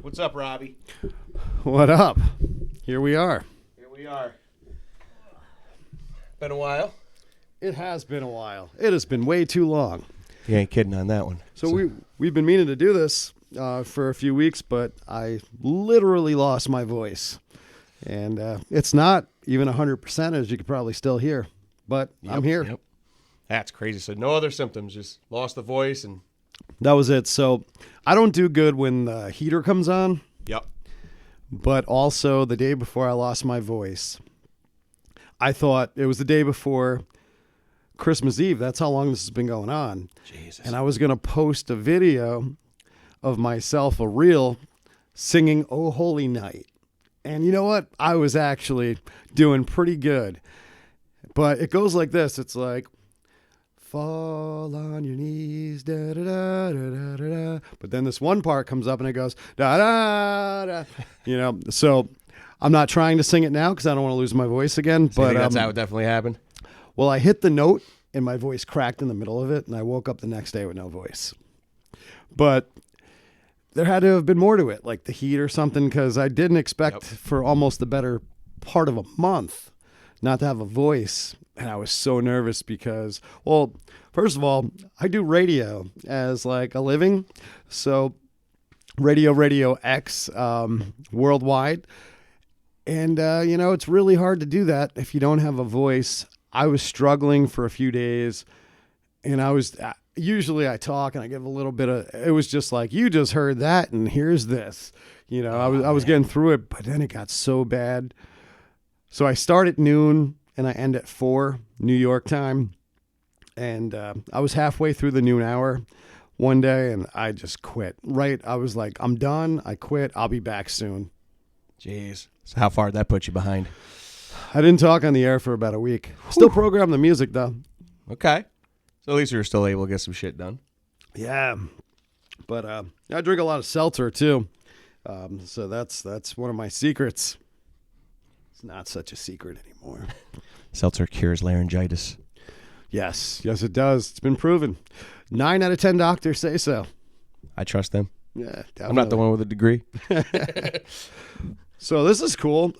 What's up, Robbie? What up? Here we are. Been a while. It has been a while. It has been way too long. You ain't kidding on that one. So we've been meaning to do this for a few weeks, but I literally lost my voice. And it's not even 100%, as you could probably still hear. But I'm here. Yep. That's crazy. So no other symptoms, just lost the voice and... That was it. So I don't do good when the heater comes on. Yep. But also the day before I lost my voice, I thought it was the day before Christmas Eve. That's how long this has been going on. Jesus. And I was going to post a video of myself, a reel, singing Oh Holy Night. And you know what? I was actually doing pretty good. But it goes like this. It's like, fall on your knees, da da da da da da. But then this one part comes up and it goes da da da. You know, so I'm not trying to sing it now because I don't want to lose my voice again. So but that's how it definitely happened. Well, I hit the note and my voice cracked in the middle of it, and I woke up the next day with no voice. But there had to have been more to it, like the heat or something, because I didn't expect for almost the better part of a month not to have a voice. And I was so nervous because, well, first of all, I do radio as like a living. So RadioRadioX worldwide. And, you know, it's really hard to do that if you don't have a voice. I was struggling for a few days, and I was, usually I talk and I give a little bit of, it was just like, you just heard that and here's this. You know, I was getting through it, but then it got so bad. So I start at noon. And I end at 4 New York time. And I was halfway through the noon hour one day, and I just quit. Right? I was like, I'm done. I quit. I'll be back soon. Jeez. So how far did that put you behind? I didn't talk on the air for about a week. Still program the music, though. Okay. So at least you were still able to get some shit done. Yeah. But I drink a lot of seltzer, too. So that's one of my secrets. It's not such a secret anymore. Seltzer cures laryngitis. Yes, it does. It's been proven. 9 out of 10 doctors say so. I trust them. Yeah, definitely. I'm not the one with a degree. So this is cool.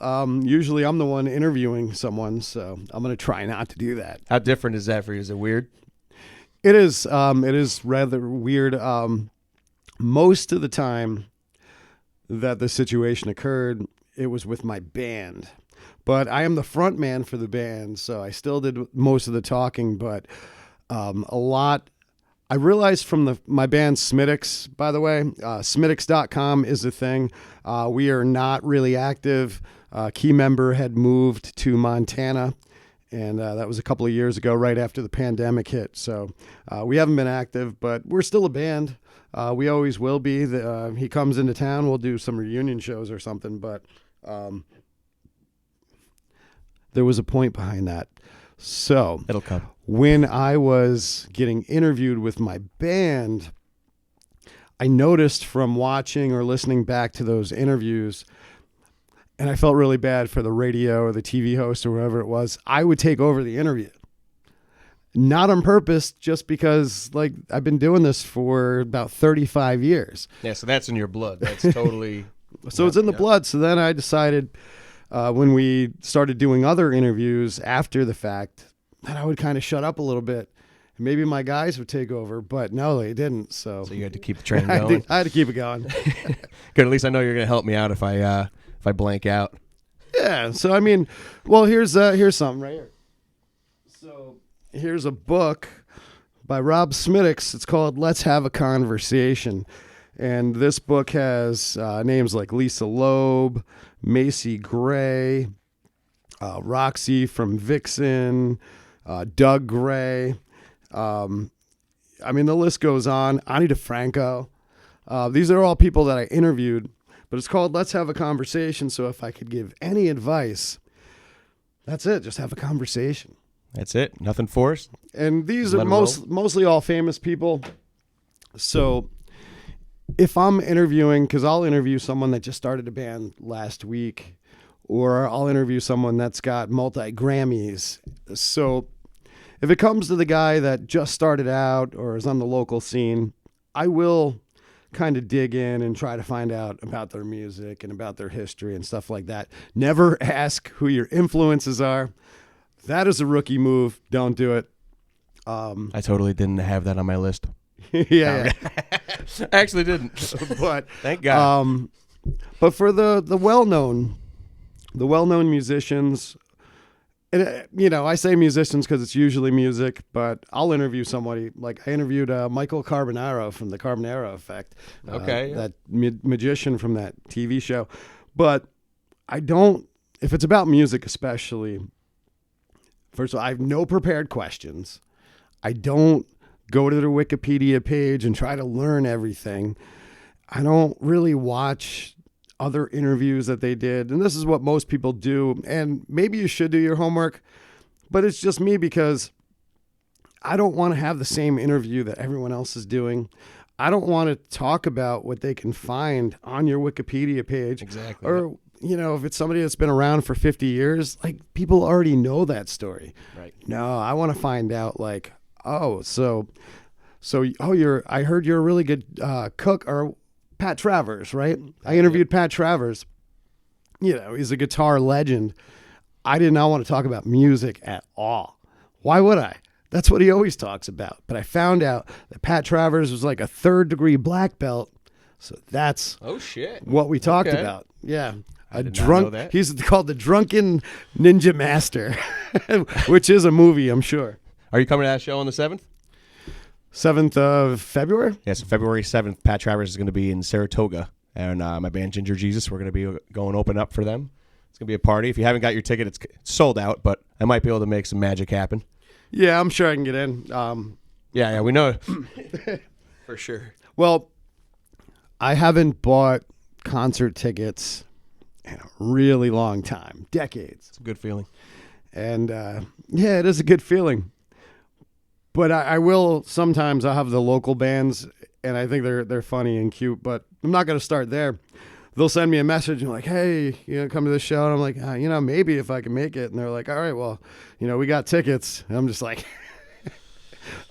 Usually I'm the one interviewing someone, so I'm going to try not to do that. How different is that for you? Is it weird? It is. It is rather weird. Most of the time that the situation occurred, it was with my band. But I am the front man for the band, so I still did most of the talking. But a lot, I realized from my band Smittix, by the way, Smittix.com is the thing. We are not really active. Key member had moved to Montana, and that was a couple of years ago, right after the pandemic hit. So we haven't been active, but we're still a band. We always will be. He comes into town, we'll do some reunion shows or something, but... there was a point behind that. So it'll come. When I was getting interviewed with my band, I noticed from watching or listening back to those interviews, and I felt really bad for the radio or the TV host or whoever it was, I would take over the interview. Not on purpose, just because like I've been doing this for about 35 years. Yeah, so that's in your blood. That's totally... So it's in the blood. So then I decided... when we started doing other interviews after the fact, that I would kind of shut up a little bit. Maybe my guys would take over, but no, they didn't. So you had to keep the train going. I had to keep it going. Good. At least I know you're going to help me out if I blank out. Yeah. So I mean, well, here's something right here. So here's a book by Rob Smittix. It's called "Let's Have a Conversation," and this book has names like Lisa Loeb, Macy Gray, Roxy from Vixen, Doug Gray. I mean, the list goes on. Ani DeFranco. These are all people that I interviewed, but it's called Let's Have a Conversation. So if I could give any advice, that's it. Just have a conversation. That's it. Nothing forced. And these are mostly all famous people. So if I'm interviewing, because I'll interview someone that just started a band last week, or I'll interview someone that's got multi-Grammys. So if it comes to the guy that just started out or is on the local scene, I will kind of dig in and try to find out about their music and about their history and stuff like that. Never ask who your influences are. That is a rookie move. Don't do it. I totally didn't have that on my list. Yeah. I actually didn't. But Thank God. but for the well-known musicians, and I say musicians because it's usually music, but I'll interview somebody. Like I interviewed Michael Carbonaro from the Carbonaro Effect. Okay. That magician from that TV show. But I don't, if it's about music especially, first of all, I have no prepared questions. I don't go to their Wikipedia page and try to learn everything. I don't really watch other interviews that they did. And this is what most people do. And maybe you should do your homework, but it's just me because I don't want to have the same interview that everyone else is doing. I don't want to talk about what they can find on your Wikipedia page. Exactly. Or, if it's somebody that's been around for 50 years, like people already know that story. Right. No, I want to find out like, I heard you're a really good cook, or Pat Travers, right? I interviewed Pat Travers. He's a guitar legend. I did not want to talk about music at all. Why would I? That's what he always talks about. But I found out that Pat Travers was like a 3rd-degree black belt. So that's what we talked about. Yeah. I did not know that. He's called the Drunken Ninja Master, which is a movie, I'm sure. Are you coming to that show on the 7th? 7th of February? Yes, February 7th. Pat Travers is going to be in Saratoga. And my band, Ginger Jesus, we're going to be going open up for them. It's going to be a party. If you haven't got your ticket, it's sold out, but I might be able to make some magic happen. Yeah, I'm sure I can get in. Yeah, we know. For sure. Well, I haven't bought concert tickets in a really long time. Decades. It's a good feeling. And, it is a good feeling. But I will sometimes. I'll have the local bands, and I think they're funny and cute. But I'm not going to start there. They'll send me a message and like, hey, come to this show. And I'm like, maybe if I can make it. And they're like, all right, well, we got tickets. And I'm just like,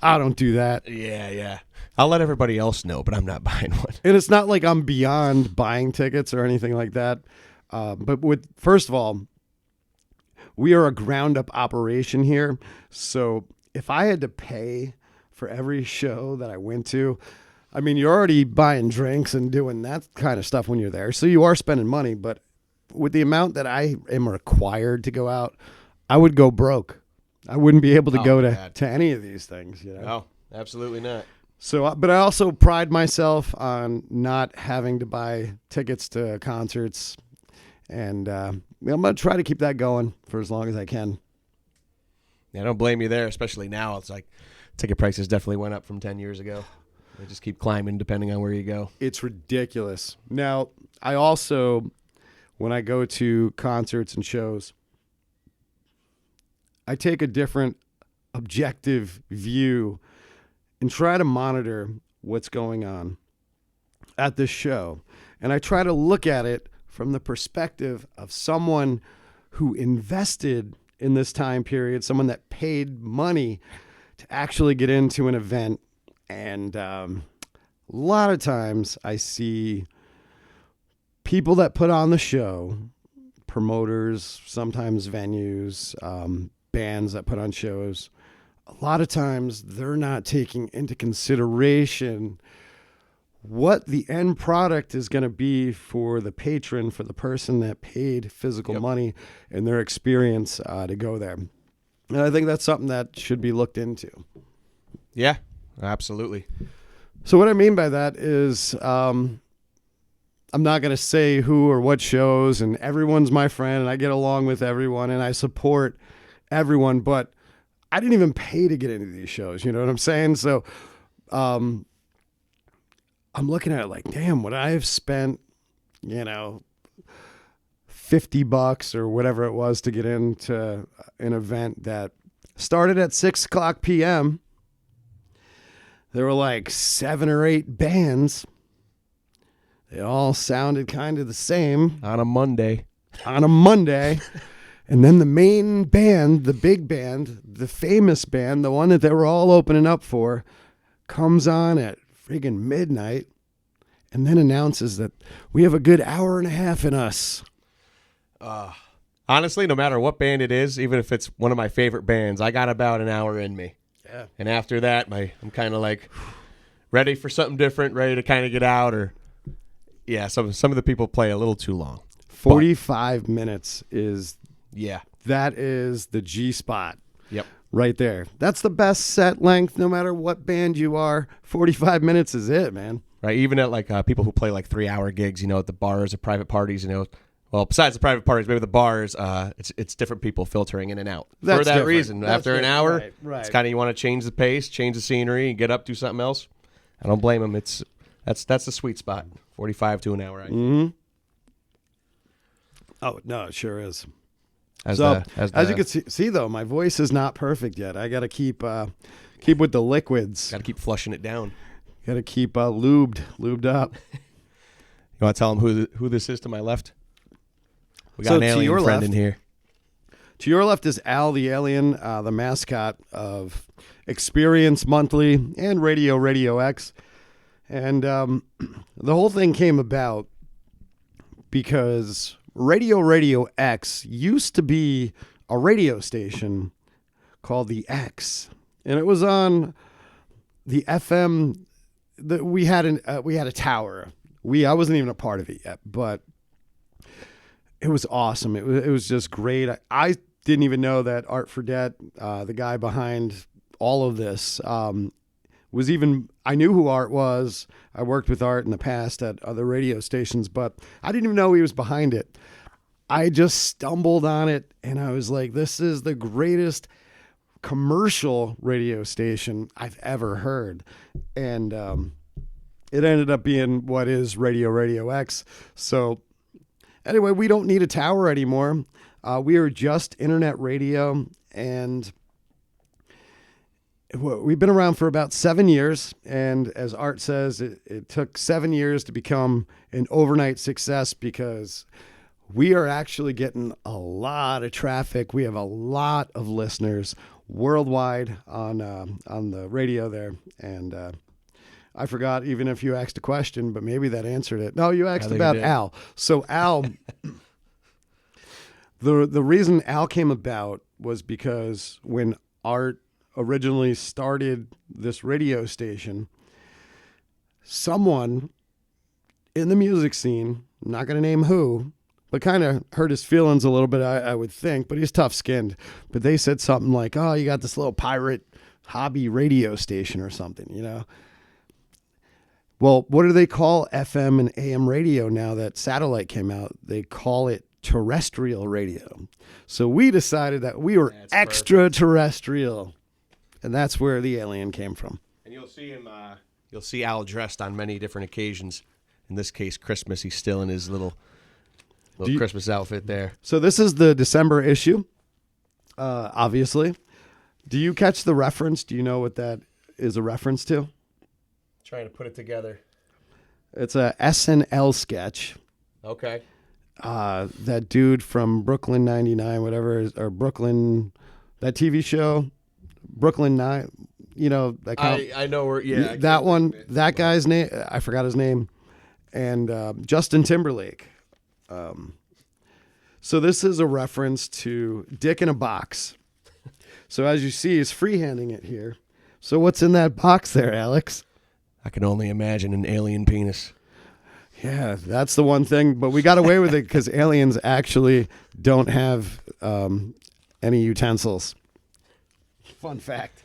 I don't do that. Yeah. I'll let everybody else know, but I'm not buying one. And it's not like I'm beyond buying tickets or anything like that. But first of all, we are a ground up operation here. So if I had to pay for every show that I went to, I mean, you're already buying drinks and doing that kind of stuff when you're there. So you are spending money. But with the amount that I am required to go out, I would go broke. I wouldn't be able to go to any of these things. No, absolutely not. So, but I also pride myself on not having to buy tickets to concerts. And I'm going to try to keep that going for as long as I can. Yeah, I don't blame you there, especially now. It's like ticket prices definitely went up from 10 years ago. They just keep climbing depending on where you go. It's ridiculous. Now, I also, when I go to concerts and shows, I take a different objective view and try to monitor what's going on at this show. And I try to look at it from the perspective of someone who invested in this time period, someone that paid money to actually get into an event. And a lot of times I see people that put on the show, promoters, sometimes venues, bands that put on shows. A lot of times they're not taking into consideration what the end product is going to be for the patron, for the person that paid physical money and their experience to go there. And I think that's something that should be looked into. Yeah, absolutely. So what I mean by that is I'm not going to say who or what shows, and everyone's my friend, and I get along with everyone, and I support everyone, but I didn't even pay to get into these shows. You know what I'm saying? So I'm looking at it like, damn, would I have spent, $50 or whatever it was to get into an event that started at 6:00 p.m. There were like 7 or 8 bands. They all sounded kind of the same On a Monday. on a Monday. And then the main band, the big band, the famous band, the one that they were all opening up for, comes on at friggin' midnight and then announces that we have a good hour and a half in us. Honestly, no matter what band it is, even if it's one of my favorite bands, I got about an hour in me. Yeah. And after that, I'm kind of like ready for something different, ready to kind of get out. Or yeah, some of the people play a little too long. 45 minutes is Yeah. that is the G spot. Yep. Right there. That's the best set length no matter what band you are. 45 minutes is it, man. Right. Even at like people who play like 3-hour gigs, at the bars or private parties, well, besides the private parties, maybe the bars, it's different people filtering in and out. That's for that different. reason. That's After an different. hour, Right. it's kind of you want to change the pace, change the scenery, and get up, do something else. I don't blame them. That's the sweet spot. 45 to an hour. Mm-hmm. Oh, no, it sure is. As you you can see, though, my voice is not perfect yet. I got to keep with the liquids. got to keep flushing it down. Got to keep lubed up. You want to tell them who this is to my left? We got So an to alien your friend left- in here. To your left is Al the Alien, the mascot of Experience Monthly and RadioX. And the whole thing came about because RadioRadioX used to be a radio station called the X. And it was on the FM. We had a tower. I wasn't even a part of it yet, but it was awesome. It was just great. I didn't even know that Art Fredette, the guy behind all of this, was even. I knew who Art was. I worked with Art in the past at other radio stations, but I didn't even know he was behind it. I just stumbled on it, and I was like, "This is the greatest commercial radio station I've ever heard," and it ended up being what is RadioX. So anyway, we don't need a tower anymore. We are just internet radio, and we've been around for about 7 years. And as Art says, it took 7 years to become an overnight success because we are actually getting a lot of traffic. We have a lot of listeners worldwide on the radio there. And I forgot even if you asked a question, but maybe that answered it. No, you asked about Al. So Al, the reason Al came about was because when Art originally started this radio station, someone in the music scene, I'm not going to name who, but kind of hurt his feelings a little bit, I would think, but he's tough-skinned. But they said something like, "Oh, you got this little pirate hobby radio station or something, Well, what do they call FM and AM radio now that satellite came out? They call it terrestrial radio. So we decided that we were extraterrestrial, and that's where the alien came from. And you'll see him. You'll see Al dressed on many different occasions. In this case, Christmas. He's still in his little Christmas outfit there. So this is the December issue, obviously. Do you catch the reference? Do you know what that is a reference to? Trying to put it together. It's a SNL sketch. Okay. That dude from Brooklyn 99, whatever, or Brooklyn, that TV show, Brooklyn 9, that kind I know where, yeah. that one, that guy's name, I forgot his name, and Justin Timberlake. So this is a reference to Dick in a Box. So as you see, he's freehanding it here. So what's in that box there, Alex? I can only imagine an alien penis. Yeah, that's the one thing. But we got away with it because aliens actually don't have any utensils. Fun fact.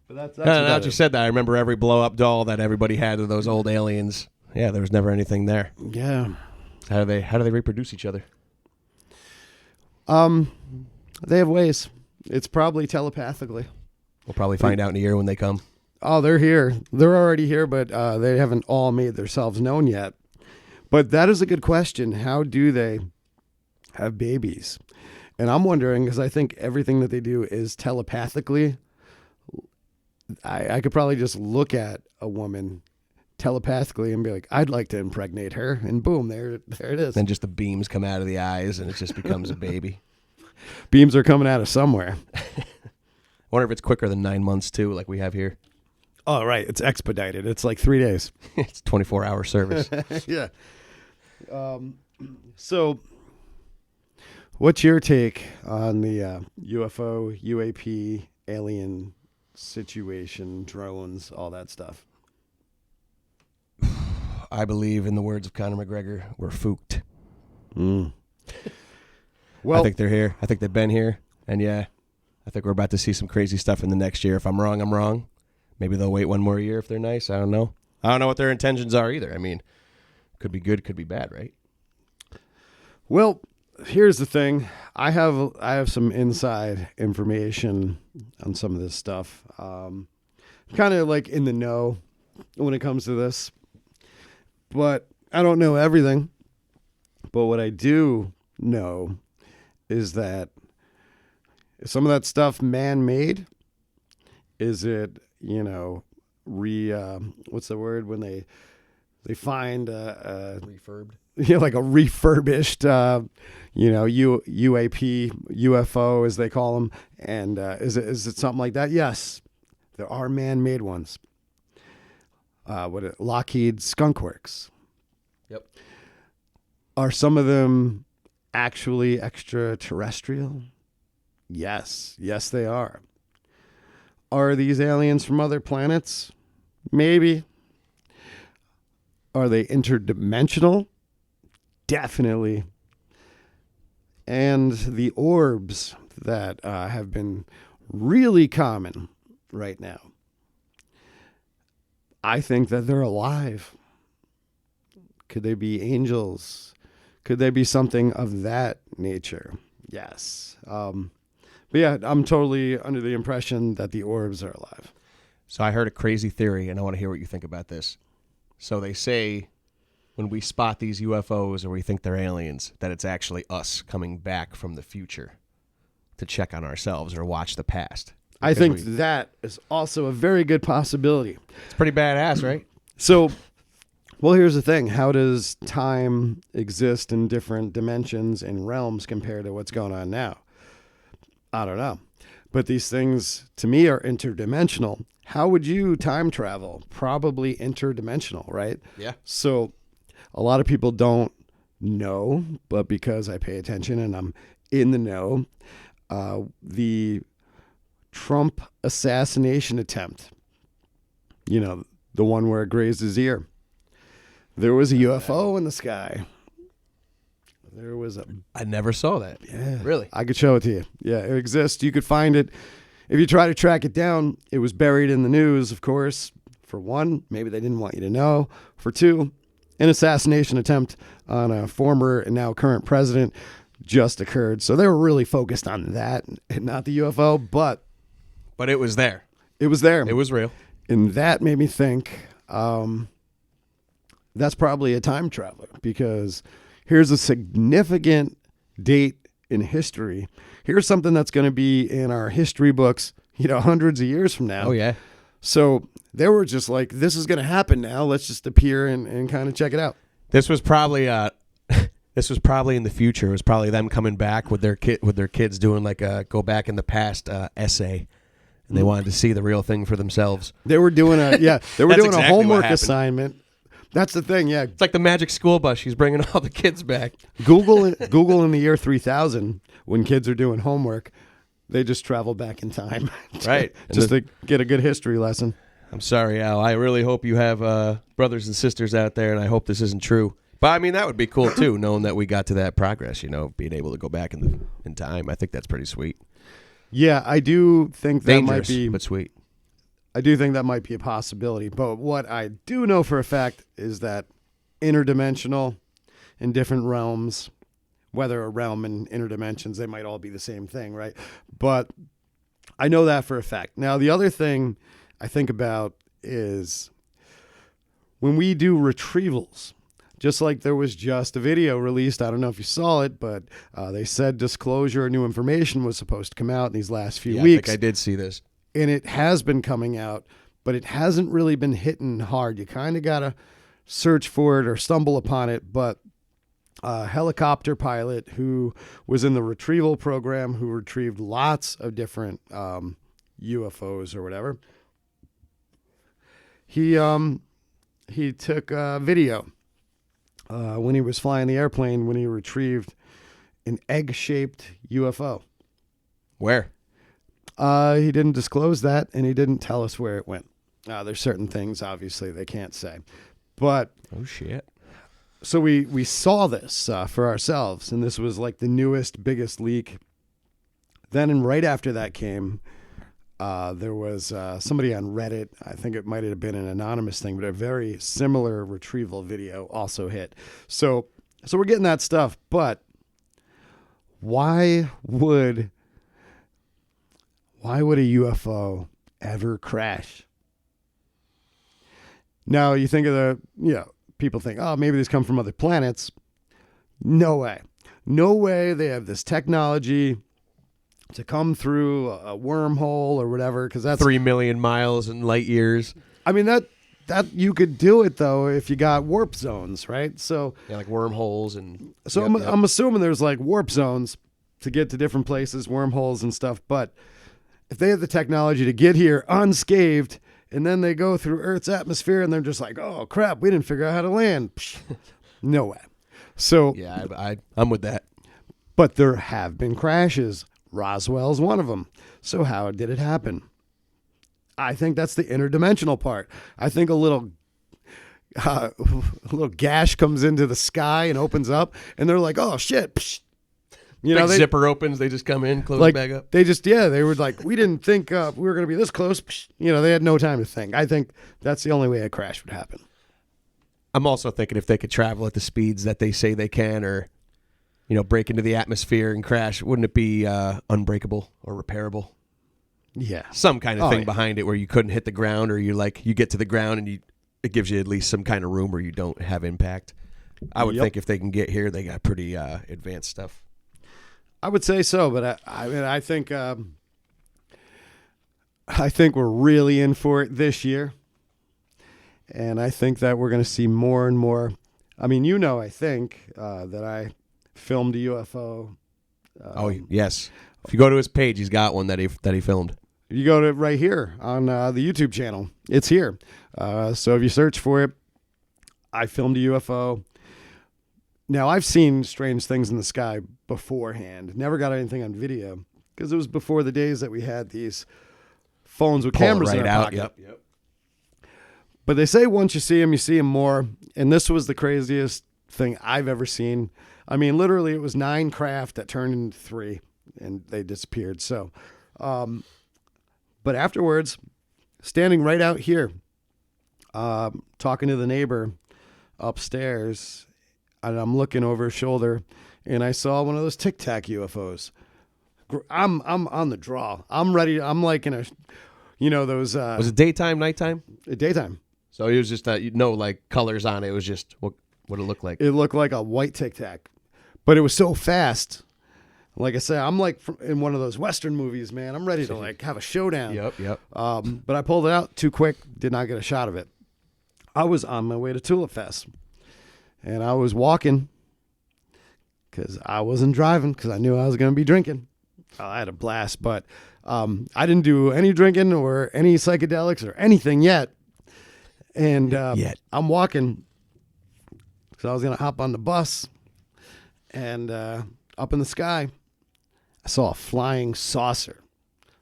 But that's Now that you said that, I remember every blow-up doll that everybody had of those old aliens. Yeah, there was never anything there. Yeah. How do they reproduce each other? They have ways. It's probably telepathically. We'll probably find out in a year when they come. Oh, they're here. They're already here, but they haven't all made themselves known yet. But that is a good question. How do they have babies? And I'm wondering, because I think everything that they do is telepathically. I could probably just look at a woman telepathically and be like, I'd like to impregnate her, and boom, there it is. Then just the beams come out of the eyes, and it just becomes a baby. Beams are coming out of somewhere. I wonder if it's quicker than 9 months, too, like we have here. Oh, right. It's expedited. It's like 3 days. It's 24-hour service. Yeah. So what's your take on the UFO, UAP, alien situation, drones, all that stuff? I believe, in the words of Conor McGregor, we're fooked. Well, I think they're here. I think they've been here. And yeah, I think we're about to see some crazy stuff in the next year. If I'm wrong, I'm wrong. Maybe they'll wait one more year if they're nice. I don't know. I don't know what their intentions are either. I mean, could be good, could be bad, right? well, here's the thing. I have some inside information on some of this stuff. Kind of like in the know when it comes to this, but I don't know everything. But what I do know is that some of that stuff man-made. Is it, what's the word when they find Refurbed. like a refurbished UAP, UFO as they call them, and is it something like that? Yes, there are man-made ones. Lockheed Skunk Works. Yep. Are some of them actually extraterrestrial? Yes, they are. Are these aliens from other planets? Maybe. Are they interdimensional? Definitely. And the orbs that have been really common right now, I think that they're alive. Could they be angels? Could they be something of that nature? Yes. But yeah, I'm totally under the impression that the orbs are alive. So I heard a crazy theory, and I want to hear what you think about this. So they say when we spot these UFOs or we think they're aliens, that it's actually us coming back from the future to check on ourselves or watch the past. I think that is also a very good possibility. It's pretty badass, right? So, well, here's the thing. How does time exist in different dimensions and realms compared to what's going on now? I don't know. But these things, to me, are interdimensional. How would you time travel? Probably interdimensional, right? Yeah. So a lot of people don't know, but because I pay attention and I'm in the know, the Trump assassination attempt, the one where it grazed his ear, there was a UFO in the sky. There was I never saw that. Yeah. Really? I could show it to you. Yeah, it exists. You could find it. If you try to track it down, it was buried in the news, of course. For one, maybe they didn't want you to know. For two, an assassination attempt on a former and now current president just occurred. So they were really focused on that and not the UFO, but it was there. It was there. It was real. And that made me think that's probably a time traveler, because here's a significant date in history. Here's something that's going to be in our history books, hundreds of years from now. Oh, yeah. So they were just like, this is going to happen now. Let's just appear and kind of check it out. This was probably this was probably in the future. It was probably them coming back with their kids doing like a go back in the past essay, and they wanted to see the real thing for themselves. They were doing a exactly homework assignment. That's the thing, yeah. It's like the Magic School Bus. She's bringing all the kids back. Google in the year 3000, when kids are doing homework, they just travel back in time, right? To get a good history lesson. I'm sorry, Al. I really hope you have brothers and sisters out there, and I hope this isn't true. But I mean, that would be cool too, knowing that we got to that progress. Being able to go back in time. I think that's pretty sweet. Yeah, I do think that Dangerous, might be, but sweet. I do think that might be a possibility. But what I do know for a fact is that interdimensional in different realms, whether a realm and interdimensions, they might all be the same thing, right? But I know that for a fact. Now, the other thing I think about is when we do retrievals, just like there was just a video released, I don't know if you saw it, but they said disclosure, new information was supposed to come out in these last few weeks. I think I did see this. And it has been coming out, but it hasn't really been hitting hard. You kind of got to search for it or stumble upon it. But a helicopter pilot who was in the retrieval program, who retrieved lots of different UFOs or whatever, he took a video when he was flying the airplane when he retrieved an egg-shaped UFO. Where? He didn't disclose that, and he didn't tell us where it went. There's certain things, obviously, they can't say. But oh, shit. So we saw this for ourselves, and this was like the newest, biggest leak. Then and right after that came, there was somebody on Reddit, I think it might have been an anonymous thing, but a very similar retrieval video also hit. So we're getting that stuff, but why would a UFO ever crash? Now you think of people think, oh, maybe these come from other planets. No way. No way they have this technology to come through a wormhole or whatever, because that's 3 million miles in light years. I mean, that you could do it, though, if you got warp zones, right? So yeah, like wormholes. And so I'm assuming there's like warp zones to get to different places, wormholes and stuff. But if they have the technology to get here unscathed, and then they go through Earth's atmosphere and they're just like, oh, crap, we didn't figure out how to land. Psh, no way. So yeah, I'm with that. But there have been crashes. Roswell's one of them. So how did it happen? I think that's the interdimensional part. I think a little gash comes into the sky and opens up, and they're like, oh, shit. Psh. Zipper opens, they just come in, close it back up. They were like, we didn't think we were going to be this close. Psh. They had no time to think. I think that's the only way a crash would happen. I'm also thinking if they could travel at the speeds that they say they can, or, break into the atmosphere and crash, wouldn't it be unbreakable or repairable? Yeah. Some kind of thing behind it where you couldn't hit the ground, or you get to the ground and it gives you at least some kind of room where you don't have impact. I would think if they can get here, they got pretty advanced stuff. I would say so, but I think we're really in for it this year, and I think that we're going to see more and more. I mean, I think that I filmed a UFO. Oh yes, if you go to his page, he's got one that he filmed. You go to right here on the YouTube channel. It's here. So if you search for it, I filmed a UFO. Now, I've seen strange things in the sky beforehand. Never got anything on video because it was before the days that we had these phones with cameras in our pocket. Yep. But they say once you see them more. And this was the craziest thing I've ever seen. I mean, literally, it was 9 craft that turned into 3, and they disappeared. So, but afterwards, standing right out here, talking to the neighbor upstairs, and I'm looking over his shoulder, and I saw one of those Tic Tac UFOs. I'm on the draw. I'm ready. I'm like in a, those. Was it daytime, nighttime? Daytime. So it was just like colors on it. It was just what it looked like. It looked like a white Tic Tac, but it was so fast. Like I said, I'm like in one of those Western movies, man. I'm ready to like have a showdown. Yep. But I pulled it out too quick. Did not get a shot of it. I was on my way to Tulip Fest. And I was walking because I wasn't driving because I knew I was going to be drinking. I had a blast, but I didn't do any drinking or any psychedelics or anything yet. And I'm walking because I was going to hop on the bus. And up in the sky, I saw a flying saucer.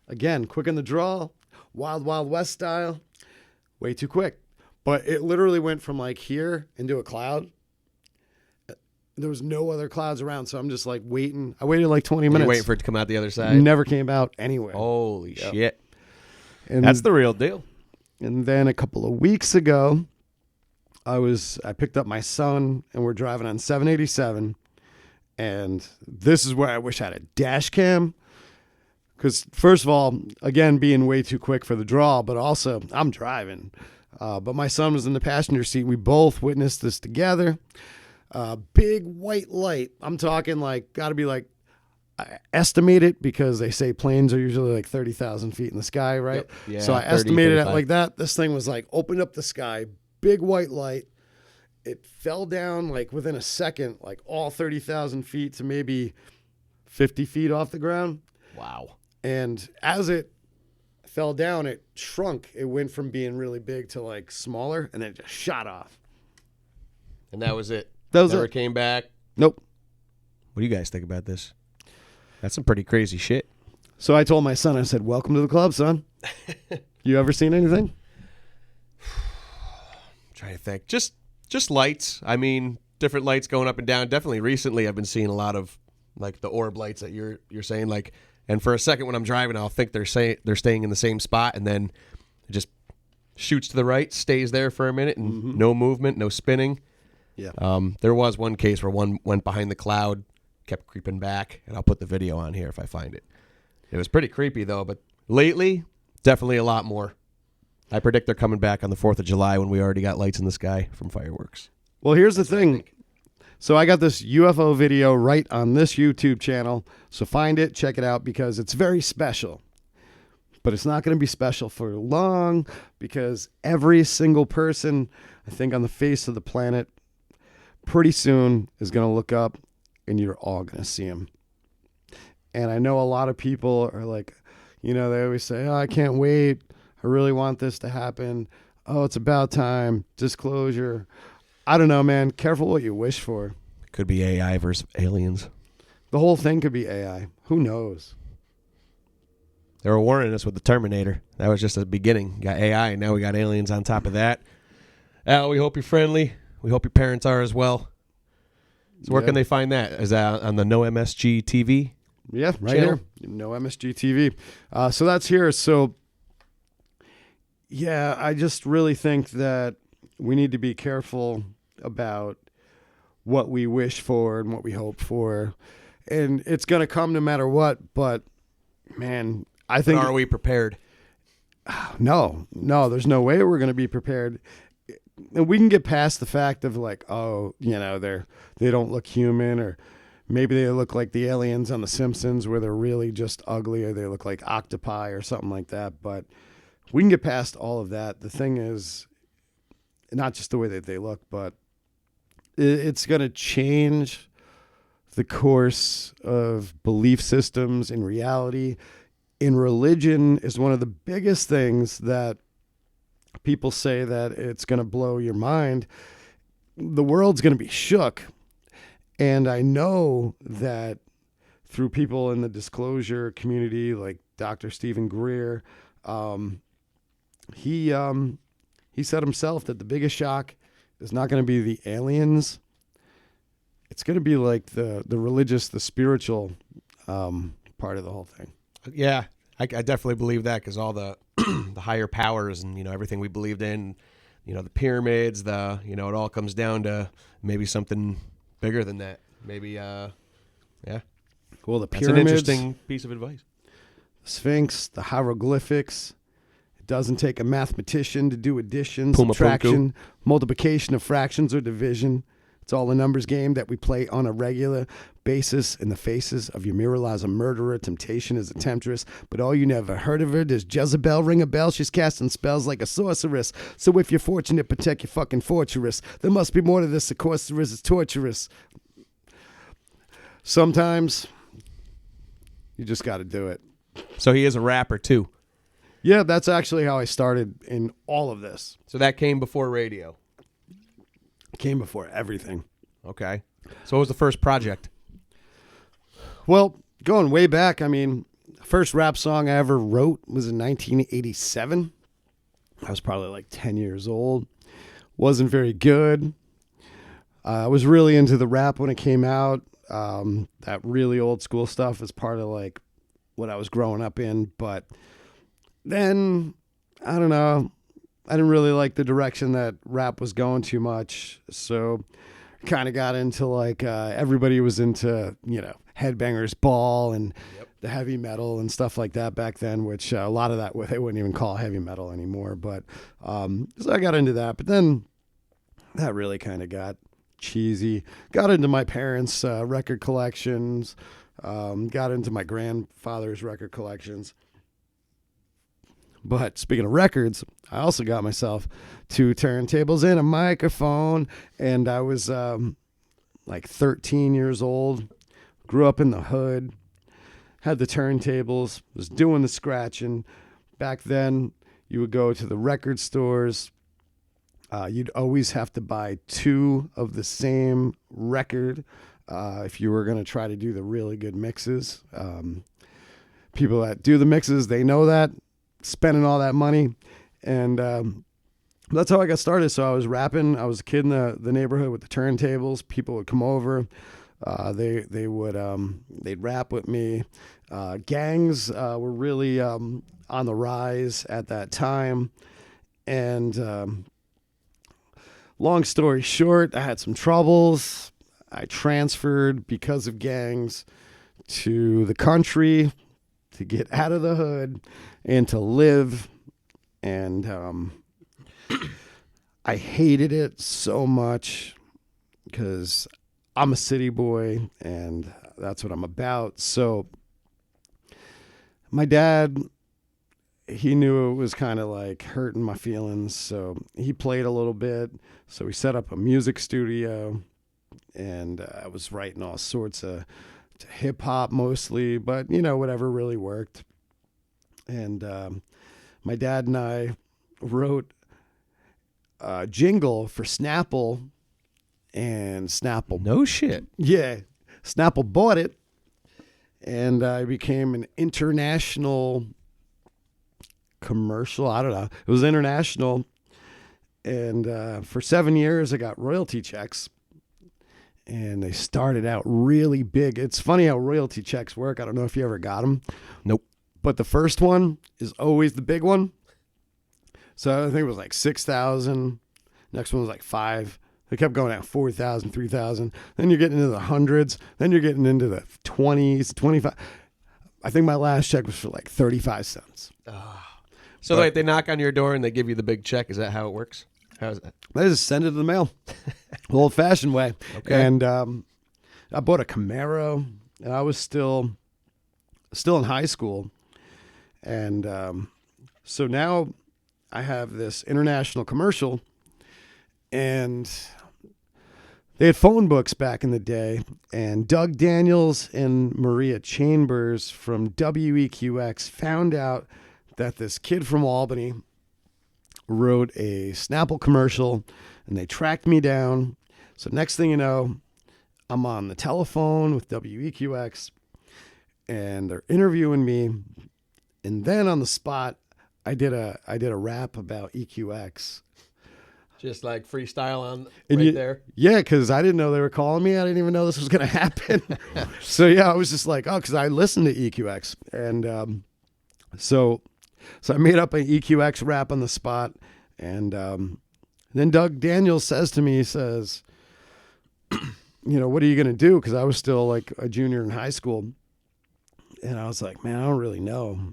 Again, quick in the draw, Wild Wild West style, way too quick. But it literally went from like here into a cloud. There was no other clouds around, so I'm just like waiting. I waited like 20 minutes. You're waiting for it to come out the other side? Never came out anywhere. Holy shit. And that's the real deal. And then a couple of weeks ago, I picked up my son, and we're driving on 787. And this is where I wish I had a dash cam. Because first of all, again, being way too quick for the draw, but also I'm driving. But my son was in the passenger seat. We both witnessed this together. Big white light. I'm talking like, got to be like I estimate it because they say planes are usually like 30,000 feet in the sky, right? Yep. Yeah, so I 30, estimated it 35. like that. This thing was like opened up the sky, big white light. It fell down like within a second, like all 30,000 feet to maybe 50 feet off the ground. Wow. And as it fell down, it shrunk. It went from being really big to like smaller, and then it just shot off. And that was it. That was Never it. came back. Nope. What do you guys think about this? That's some pretty crazy shit. So I told my son, I said, welcome to the club, son. You ever seen anything? Trying to think. Just lights. I mean, different lights going up and down. Definitely recently I've been seeing a lot of like the orb lights that you're saying, like, and for a second when I'm driving I'll think they're staying in the same spot, and then it just shoots to the right, stays there for a minute, and no movement, no spinning. Yeah. There was one case where one went behind the cloud, kept creeping back, and I'll put the video on here if I find it. It was pretty creepy though, but lately, definitely a lot more. I predict they're coming back on the 4th of July when we already got lights in the sky from fireworks. Well, here's the thing. So I got this UFO video right on this YouTube channel. So find it, check it out, because it's very special. But it's not going to be special for long, because every single person, I think, on the face of the planet pretty soon is going to look up, and you're all going to see him. And I know a lot of people are like, they always say, oh, I can't wait. I really want this to happen. Oh, it's about time. Disclosure. I don't know, man. Careful what you wish for. It could be AI versus aliens. The whole thing could be AI. Who knows? They were warning us with the Terminator. That was just the beginning. Got AI, and now we got aliens on top of that. Al, we hope you're friendly. We hope your parents are as well. So where can they find that? Is that on the No MSG TV? Yeah, right channel? here. No MSG TV. So that's here. So, yeah, I just really think that we need to be careful about what we wish for and what we hope for. And it's going to come no matter what. But, man, I think... But are we prepared? No, there's no way we're going to be prepared. And we can get past the fact of like, oh, they don't look human, or maybe they look like the aliens on The Simpsons where they're really just ugly, or they look like octopi or something like that. But we can get past all of that. The thing is, not just the way that they look, but it's going to change the course of belief systems in reality. In religion is one of the biggest things that people say that it's going to blow your mind. The world's going to be shook. And I know that through people in the disclosure community, like Dr. Stephen Greer, he said himself that the biggest shock is not going to be the aliens. It's going to be like the religious, the spiritual part of the whole thing. Yeah, I definitely believe that, because all the the higher powers and everything we believed in, the pyramids, it all comes down to maybe something bigger than that. Maybe yeah. Well, the That's pyramids, an interesting piece of advice. the Sphinx, the hieroglyphics. It doesn't take a mathematician to do addition, Puma subtraction, multiplication of fractions, or division. It's all a numbers game that we play on a regular basis. In the faces of your mirror lies a murderer. Temptation is a temptress, but all you never heard of her. Does Jezebel ring a bell? She's casting spells like a sorceress. So if you're fortunate, protect your fucking fortress. There must be more to this. Of course there is. It's torturous. Sometimes you just got to do it. So he is a rapper too. Yeah, that's actually how I started in all of this. So that came before radio. Came before everything. Okay. So what was the first project? Well, going way back, first rap song I ever wrote was in 1987. I was probably like 10 years old. Wasn't very good. I was really into the rap when it came out. That really old school stuff is part of like what I was growing up in. But then, I don't know, I didn't really like the direction that rap was going too much. So kind of got into like everybody was into, Headbangers Ball and the heavy metal and stuff like that back then, which a lot of that they wouldn't even call heavy metal anymore. But so I got into that. But then that really kind of got cheesy. Got into my parents' record collections. Got into my grandfather's record collections. But speaking of records, I also got myself 2 turntables and a microphone. And I was like 13 years old, grew up in the hood, had the turntables, was doing the scratching. Back then, you would go to the record stores. You'd always have to buy 2 of the same record if you were going to try to do the really good mixes. People that do the mixes, they know that, spending all that money. And that's how I got started. So I was rapping. I was a kid in the neighborhood with the turntables. People would come over. They'd rap with me. Gangs were really on the rise at that time. And long story short, I had some troubles. I transferred because of gangs to the country to get out of the hood and to live. And I hated it so much because I'm a city boy and that's what I'm about. So my dad, he knew it was kind of like hurting my feelings. So he played a little bit. So we set up a music studio, and I was writing all sorts of hip hop mostly, but whatever really worked. And my dad and I wrote a jingle for Snapple, and Snapple. No shit. Yeah. Snapple bought it, and I became an international commercial. I don't know. It was international. And for 7 years, I got royalty checks. And they started out really big. It's funny how royalty checks work. I don't know if you ever got them. Nope. But the first one is always the big one. So I think it was like 6,000. Next one was like 5. They kept going out 4,000, 3,000. Then you're getting into the hundreds. Then you're getting into the 20s, 25. I think my last check was for like 35 cents. So they knock on your door and they give you the big check. Is that how it works? How is that? They just send it to the mail. The old-fashioned way. Okay. And I bought a Camaro, and I was still in high school. And so now I have this international commercial, and they had phone books back in the day, and Doug Daniels and Maria Chambers from WEQX found out that this kid from Albany wrote a Snapple commercial, and they tracked me down. So next thing you know, I'm on the telephone with WEQX, and they're interviewing me. And then on the spot, I did a rap about EQX. Just like freestyle on And there? Yeah, because I didn't know they were calling me. I didn't even know this was going to happen. So yeah, I was just like, oh, because I listened to EQX. And so I made up an EQX rap on the spot. And then Doug Daniels says to me, he says, what are you going to do? Because I was still like a junior in high school. And I was like, man, I don't really know,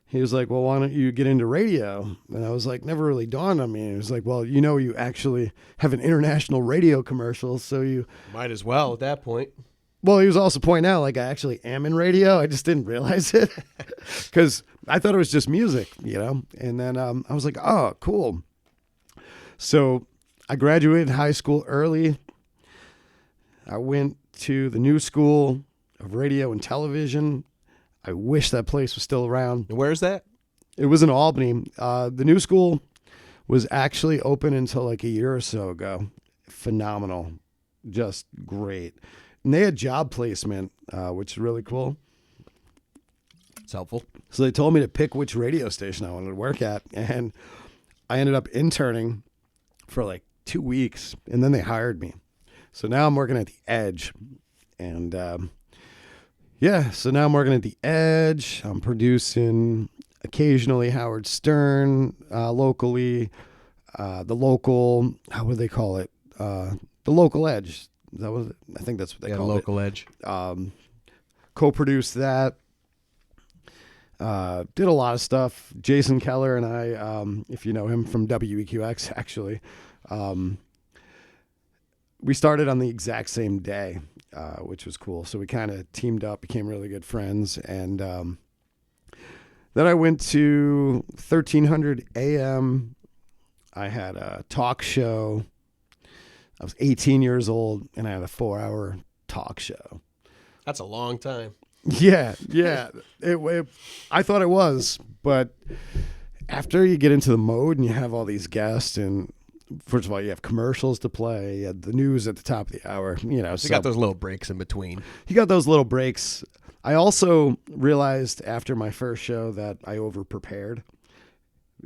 He was like, well, why don't you get into radio? And I was like, never really dawned on me. And he was like, well, you actually have an international radio commercial, so you... Might as well at that point. Well, he was also pointing out, like, I actually am in radio. I just didn't realize it because I thought it was just music, And then I was like, oh, cool. So I graduated high school early. I went to the New School of Radio and Television. I wish that place was still around. And where is that? It was in Albany. The New School was actually open until like a year or so ago. Phenomenal. Just great. And they had job placement, which is really cool. It's helpful. So they told me to pick which radio station I wanted to work at. And I ended up interning for like 2 weeks. And then they hired me. So now I'm working at the Edge. And so now I'm working at the Edge. I'm producing occasionally Howard Stern locally. The local, how would they call it? The local Edge. That was, I think that's what they call it. Local Edge. Co-produced that. Did a lot of stuff. Jason Keller and I, if you know him from WEQX, actually, we started on the exact same day. which was cool. So we kind of teamed up, became really good friends. And then I went to 1300 AM. I had a talk show. I was 18 years old, and I had a 4-hour talk show. That's a long time. Yeah. I thought it was, but after you get into the mode and you have all these guests, and first of all, you have commercials to play, you had the news at the top of the hour, you know. So you got those little breaks in between. You got those little breaks. I also realized after my first show that I over-prepared,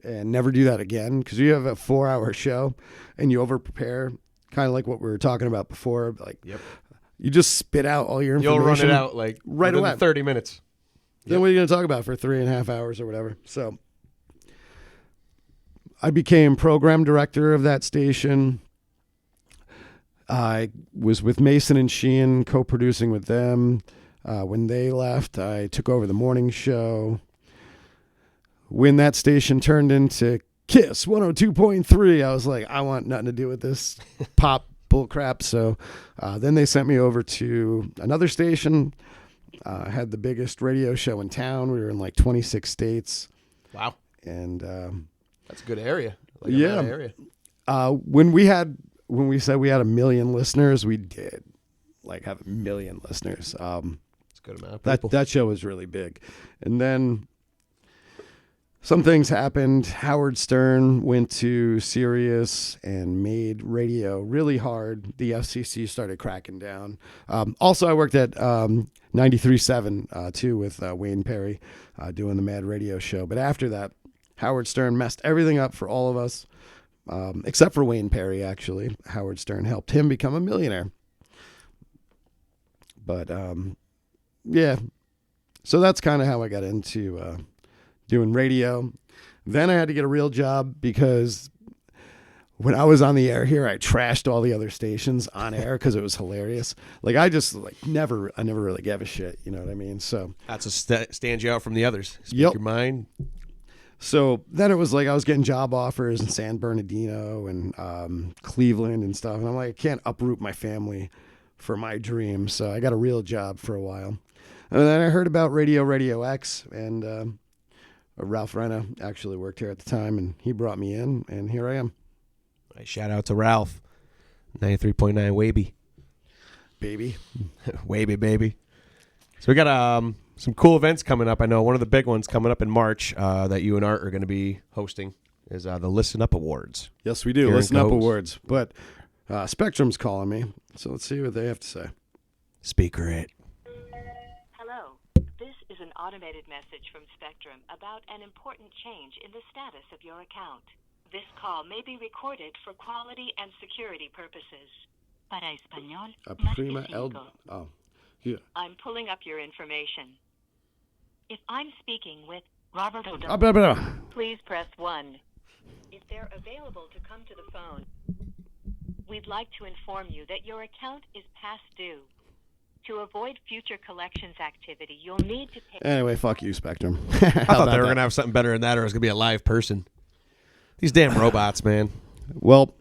and never do that again, because you have a 4-hour show and you over-prepare, kind of like what we were talking about before. Like, yep. You just spit out all your information. You'll run it out like right away. 30 minutes. Then what are you going to talk about for 3.5 hours or whatever? So I became program director of that station. I was with Mason and Sheehan, co-producing with them. When they left, I took over the morning show. When that station turned into Kiss 102.3, I was like, I want nothing to do with this pop bull crap. So then they sent me over to another station. I had the biggest radio show in town. We were in like 26 states. Wow. And that's a good area. Yeah. Area. When we said we had 1 million listeners, we did like have 1 million listeners. That's a good amount of people. That show was really big. And then some things happened. Howard Stern went to Sirius and made radio really hard. The FCC started cracking down. Also, I worked at 93.7 too with Wayne Perry doing the Mad Radio show. But after that, Howard Stern messed everything up for all of us, except for Wayne Perry, actually. Howard Stern helped him become a millionaire. But, yeah. So that's kind of how I got into doing radio. Then I had to get a real job because when I was on the air here, I trashed all the other stations on air because it was hilarious. Like I never really gave a shit. You know what I mean? So that's what stands you out from the others. Speak your mind. So then it was like I was getting job offers in San Bernardino and Cleveland and stuff. And I'm like, I can't uproot my family for my dream. So I got a real job for a while. And then I heard about RadioRadioX, and Ralph Renna actually worked here at the time, and he brought me in, and here I am. Nice shout out to Ralph. 93.9 Waby. Baby. Waby, baby. So we got some cool events coming up. I know one of the big ones coming up in March that you and Art are going to be hosting is the Listen Up Awards. Yes, we do. Listen Up Awards. But Spectrum's calling me, so let's see what they have to say. Speaker it. Hello. This is an automated message from Spectrum about an important change in the status of your account. This call may be recorded for quality and security purposes. Para español, marque cinco. Oh, yeah. I'm pulling up your information. If I'm speaking with Robert O'Donnell, please press 1. If they're available to come to the phone, we'd like to inform you that your account is past due. To avoid future collections activity, you'll need to pay. Anyway, fuck you, Spectrum. I thought they were going to have something better than that, or it was going to be a live person. These damn robots, man. Well,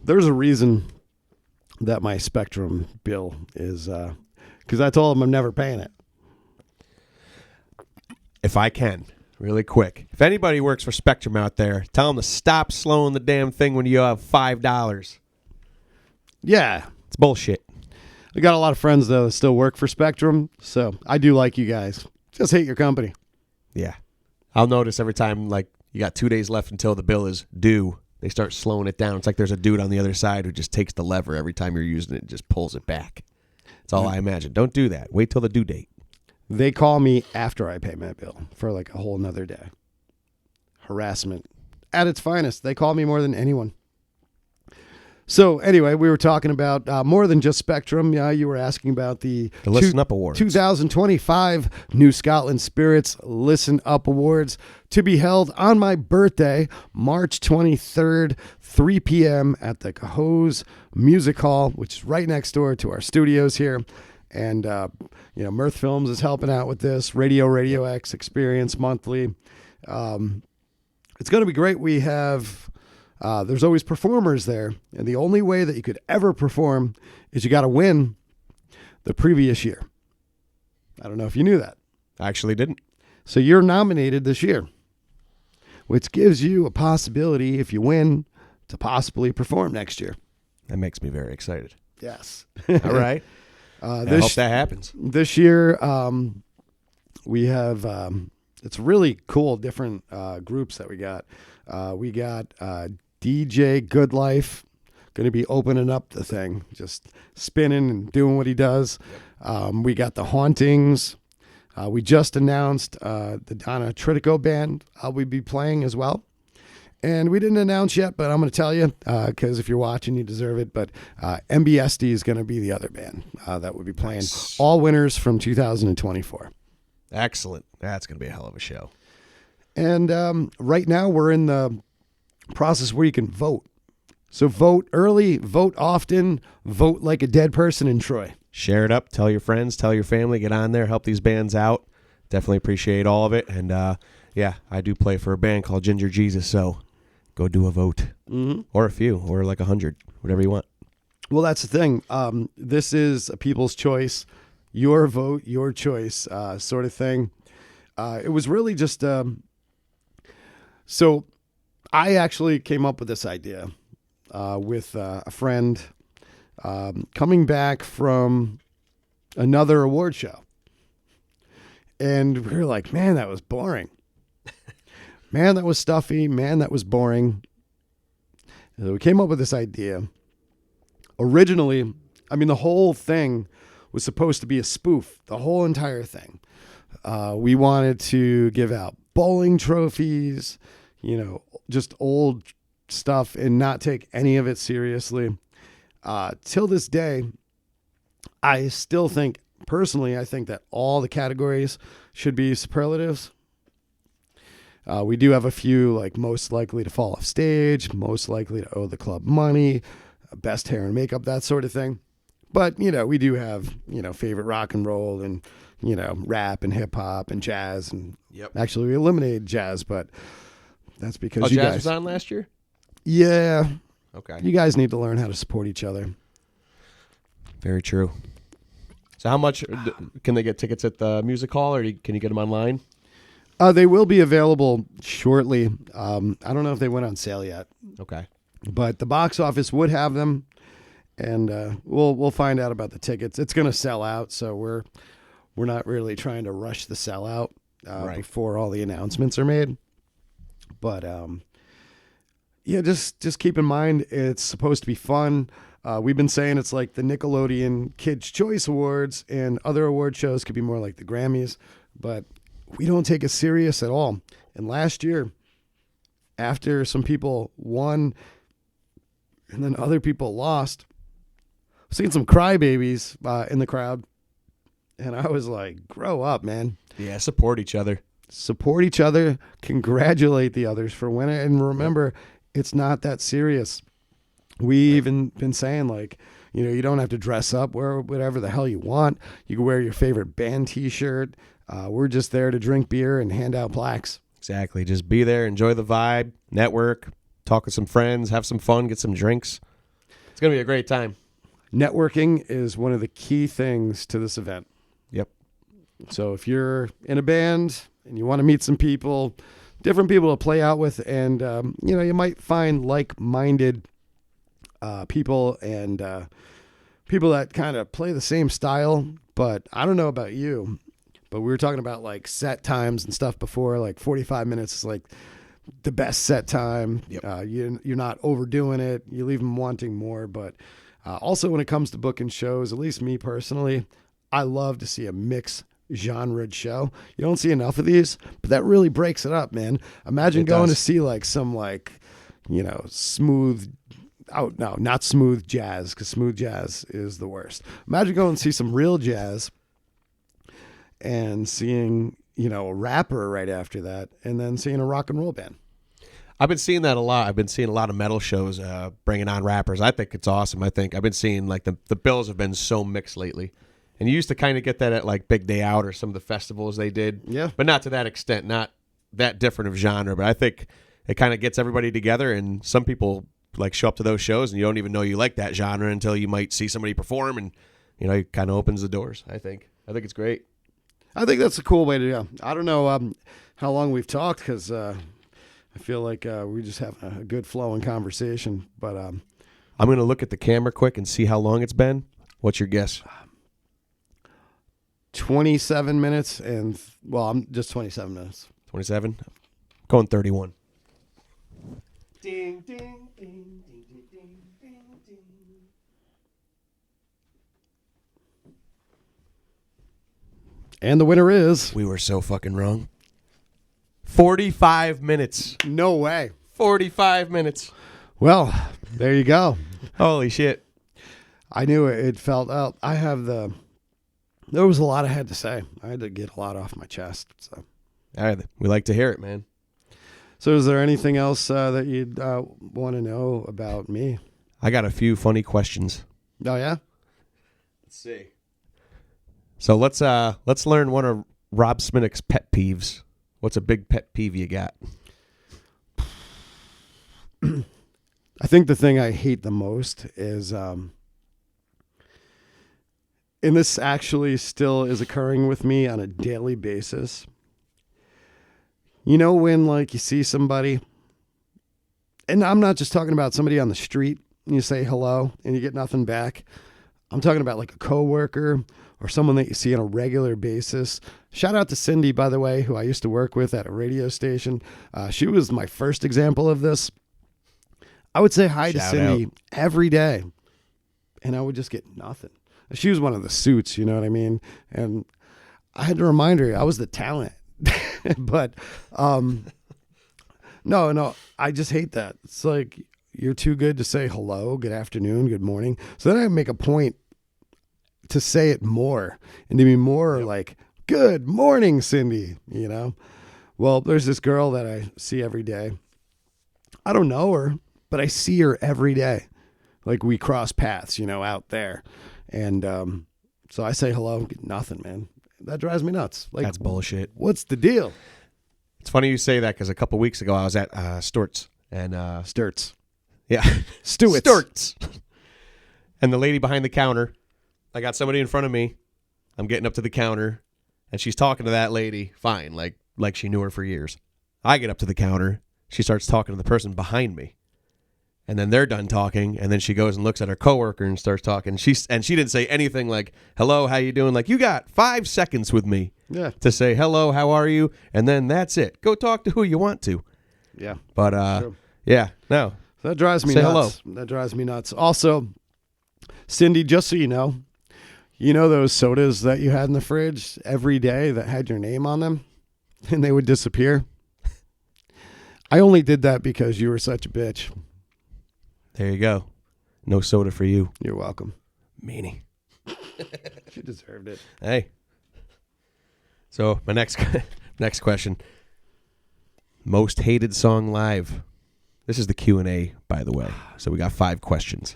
there's a reason that my Spectrum bill is, because I told them I'm never paying it. If I can, really quick. If anybody works for Spectrum out there, tell them to stop slowing the damn thing when you have $5. Yeah. It's bullshit. I got a lot of friends, though, that still work for Spectrum, so I do like you guys. Just hate your company. Yeah. I'll notice every time, like, you got 2 days left until the bill is due, they start slowing it down. It's like there's a dude on the other side who just takes the lever every time you're using it and just pulls it back. That's all I imagine. Don't do that. Wait till the due date. They call me after I pay my bill for like a whole nother day. Harassment at its finest. They call me more than anyone. So anyway, we were talking about more than just Spectrum. Yeah, you were asking about the Listen Up Awards. 2025 New Scotland Spirits Listen Up Awards to be held on my birthday, March 23rd, 3 p.m. at the Cahoes Music Hall, which is right next door to our studios here. And, Mirth Films is helping out with this. RadioRadioX Experience Monthly. It's going to be great. We have... there's always performers there, and the only way that you could ever perform is you got to win. the previous year. I don't know if you knew that. I actually didn't. So you're nominated this year, which gives you a possibility, if you win, to possibly perform next year. That makes me very excited. Yes. All right. I hope that happens. This year, we have, it's really cool, different groups that we got. We got DJ Good Life, going to be opening up the thing, just spinning and doing what he does. Yep. We got The Hauntings. We just announced the Donna Tritico band I'll be playing as well. And we didn't announce yet, but I'm going to tell you, because if you're watching, you deserve it. But MBSD is going to be the other band that will be playing. Nice. All winners from 2024. Excellent. That's going to be a hell of a show. And right now we're in the process where you can vote. So vote early, vote often, vote like a dead person in Troy. Share it up. Tell your friends, tell your family, get on there, help these bands out. Definitely appreciate all of it. And yeah, I do play for a band called Ginger Jesus, so go do a vote. Mm-hmm. Or a few, or like 100, whatever you want. Well, that's the thing. This is a people's choice, your vote, your choice sort of thing. It was really just... So I actually came up with this idea with a friend coming back from another award show. And we were like, man, that was boring. Man, that was stuffy. Man, that was boring. So we came up with this idea. Originally, I mean, the whole thing was supposed to be a spoof, the whole entire thing. We wanted to give out bowling trophies, you know, just old stuff and not take any of it seriously. Till this day, I still think, personally, I think that all the categories should be superlatives. We do have a few, like most likely to fall off stage, most likely to owe the club money, best hair and makeup, that sort of thing. But, you know, we do have, you know, favorite rock and roll and, you know, rap and hip hop and jazz. And actually we eliminated jazz, but that's because you jazz guys was on last year? Yeah. Okay. You guys need to learn how to support each other. Very true. So how much can they get tickets at the music hall, or can you get them online? They will be available shortly. I don't know if they went on sale yet. Okay. But the box office would have them, and we'll find out about the tickets. It's going to sell out, so we're not really trying to rush the sellout before all the announcements are made. But yeah, just keep in mind it's supposed to be fun. We've been saying it's like the Nickelodeon Kids' Choice Awards, and other award shows could be more like the Grammys, but we don't take it serious at all. And last year, after some people won and then other people lost, I've seen some crybabies in the crowd, and I was like, grow up, man. Yeah, support each other. Support each other, congratulate the others for winning, and remember, it's not that serious. We even been saying, like, you know, you don't have to dress up, wear whatever the hell you want. You can wear your favorite band T-shirt. We're just there to drink beer and hand out plaques. Exactly. Just be there, enjoy the vibe, network, talk with some friends, have some fun, get some drinks. It's going to be a great time. Networking is one of the key things to this event. Yep. So if you're in a band and you want to meet some people, different people to play out with, and, you know, you might find like-minded people and people that kind of play the same style. But I don't know about you, but we were talking about like set times and stuff before. Like 45 minutes is like the best set time. Yep. You're not overdoing it. You leave them wanting more. But also when it comes to booking shows, at least me personally, I love to see a mix genre show. You don't see enough of these, but that really breaks it up, man. Imagine going to see like some like, you know, smooth. Oh, no, not smooth jazz, because smooth jazz is the worst. Imagine going and see some real jazz and seeing, you know, a rapper right after that, and then seeing a rock and roll band. I've been seeing that a lot. I've been seeing a lot of metal shows bringing on rappers. I think it's awesome. I've been seeing, like, the bills have been so mixed lately. And you used to kind of get that at, like, Big Day Out or some of the festivals they did. Yeah. But not to that extent, not that different of genre. But I think it kind of gets everybody together, and some people like show up to those shows and you don't even know you like that genre until you might see somebody perform and You know, it kind of opens the doors. I think it's great. I think that's a cool way to do. I don't know how long we've talked because I feel like we just have a good flowing conversation. But I'm going to look at the camera quick and see how long it's been. What's your guess? 27 minutes I'm just 27 minutes. 27? Going 31. Ding, ding, ding, ding, ding, ding, ding, ding. And the winner is... We were so fucking wrong. 45 minutes. No way. 45 minutes. Well, there you go. Holy shit. I knew it felt out. There was a lot I had to say. I had to get a lot off my chest. So, all right, we like to hear it, man. So is there anything else that you'd want to know about me? I got a few funny questions. Oh, yeah? Let's see. So let's learn one of Rob Smittix's pet peeves. What's a big pet peeve you got? I think the thing I hate the most is, and this actually still is occurring with me on a daily basis. You know when like you see somebody, and I'm not just talking about somebody on the street, and you say hello and you get nothing back. I'm talking about like a coworker or someone that you see on a regular basis. Shout out to Cindy, by the way, who I used to work with at a radio station. She was my first example of this. I would say hi to Cindy every day, and I would just get nothing. She was one of the suits, you know what I mean? And I had to remind her I was the talent. But no, I just hate that. It's like you're too good to say hello, good afternoon, good morning. So then I make a point to say it more and to be more like, good morning, Cindy, you know? Well, there's this girl that I see every day. I don't know her, but I see her every day. Like we cross paths, you know, out there. And so I say hello, get nothing, man. That drives me nuts. Like, that's bullshit. What's the deal? It's funny you say that because a couple weeks ago I was at Sturt's. And, Sturt's. Yeah. Sturt's. And the lady behind the counter, I got somebody in front of me. I'm getting up to the counter, and she's talking to that lady. Fine, like she knew her for years. I get up to the counter. She starts talking to the person behind me. And then they're done talking, and then she goes and looks at her coworker and starts talking. She didn't say anything like, hello, how you doing? Like, you got 5 seconds with me to say, hello, how are you? And then that's it. Go talk to who you want to. Yeah. But, yeah, no. That drives me nuts. Hello. That drives me nuts. Also, Cindy, just so you know those sodas that you had in the fridge every day that had your name on them, and they would disappear? I only did that because you were such a bitch. There you go. No soda for you. You're welcome. Meanie. She deserved it. Hey. So my next question. Most hated song live. This is the Q&A, by the way. So we got 5 questions.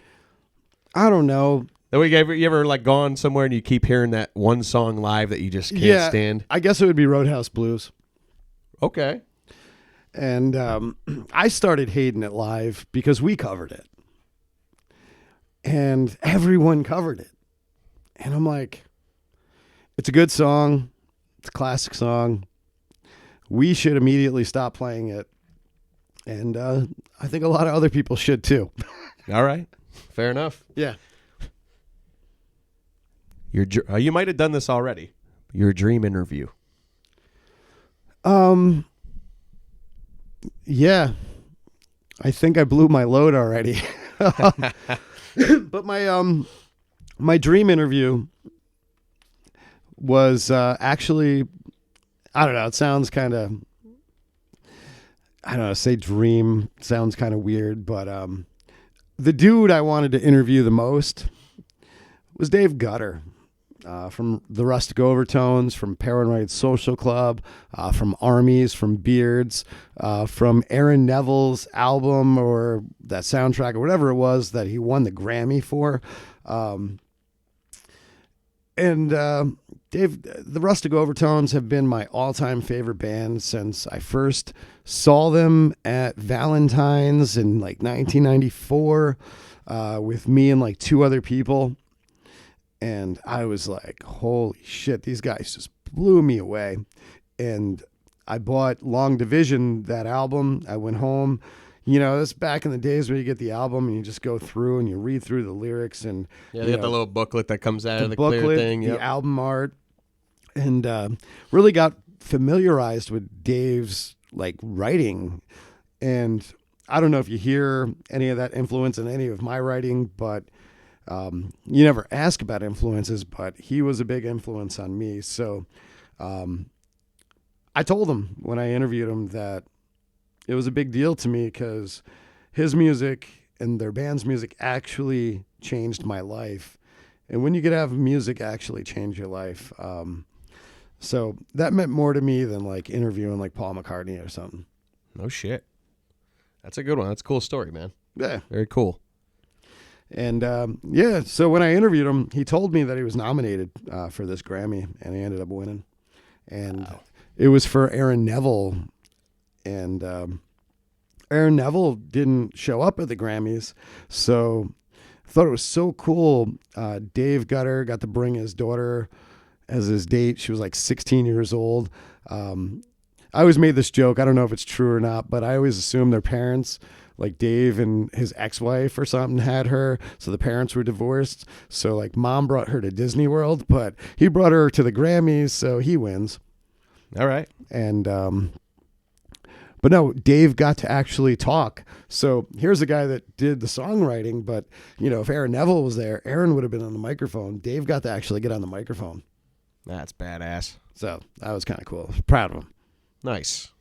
I don't know. You ever like gone somewhere and you keep hearing that one song live that you just can't stand? I guess it would be Roadhouse Blues. Okay. And I started hating it live because we covered it. And everyone covered it. And I'm like, it's a good song. It's a classic song. We should immediately stop playing it. And I think a lot of other people should too. All right. Fair enough. Yeah. You might have done this already. Your dream interview. Yeah. I think I blew my load already. But my dream interview was actually, I don't know, it sounds kind of, I don't know, say dream sounds kind of weird, but the dude I wanted to interview the most was Dave Gutter. From the Rustic Overtones, from Paranoid Social Club, from Armies, from Beards, from Aaron Neville's album or that soundtrack or whatever it was that he won the Grammy for. And Dave, the Rustic Overtones have been my all-time favorite band since I first saw them at Valentine's in like 1994 with me and like 2 other people. And I was like, holy shit, these guys just blew me away. And I bought Long Division, that album. I went home. This back in the days where you get the album and you just go through and you read through the lyrics. And yeah, they got the little booklet that comes out of the clear thing. The album art. And really got familiarized with Dave's like writing. And I don't know if you hear any of that influence in any of my writing, but you never ask about influences, but he was a big influence on me. So I told him when I interviewed him that it was a big deal to me because his music and their band's music actually changed my life. And when you get to have music actually change your life, so that meant more to me than like interviewing like Paul McCartney or something. No shit. That's a good one. That's a cool story, man. Yeah. Very cool. And so when I interviewed him, he told me that he was nominated for this Grammy, and he ended up winning. And it was for Aaron Neville. And Aaron Neville didn't show up at the Grammys, so I thought it was so cool. Dave Gutter got to bring his daughter as his date. She was like 16 years old. I always made this joke. I don't know if it's true or not, but I always assumed their parents, like Dave and his ex-wife or something, had her. So the parents were divorced. So like mom brought her to Disney World, but he brought her to the Grammys. So he wins. All right. And, but no, Dave got to actually talk. So here's a guy that did the songwriting, but if Aaron Neville was there, Aaron would have been on the microphone. Dave got to actually get on the microphone. That's badass. So that was kind of cool. I was proud of him. Nice.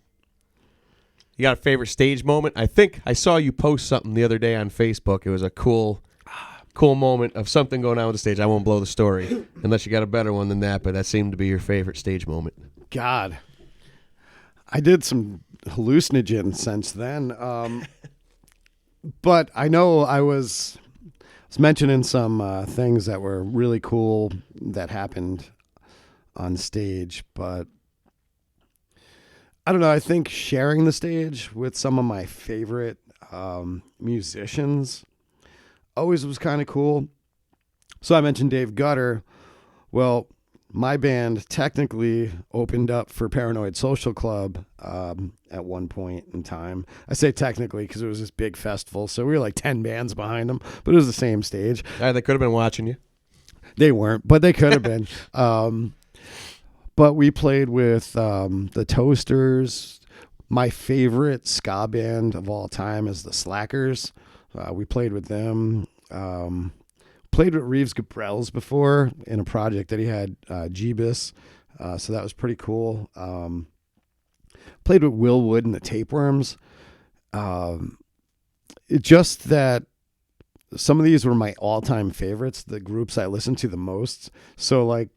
You got a favorite stage moment? I think I saw you post something the other day on Facebook. It was a cool moment of something going on with the stage. I won't blow the story unless you got a better one than that, but that seemed to be your favorite stage moment. God, I did some hallucinogens since then. But I know I was mentioning some things that were really cool that happened on stage, but I don't know. I think sharing the stage with some of my favorite musicians always was kind of cool. So I mentioned Dave Gutter. Well, my band technically opened up for Paranoid Social Club at one point in time. I say technically because it was this big festival, so we were like 10 bands behind them, but it was the same stage. They could have been watching you. They weren't, but they could have been. But we played with the Toasters. My favorite ska band of all time is the Slackers. We played with them. Played with Reeves Gabrels before in a project that he had, Jeebus. So that was pretty cool. Played with Will Wood and the Tapeworms. Just that some of these were my all-time favorites, the groups I listened to the most. So like,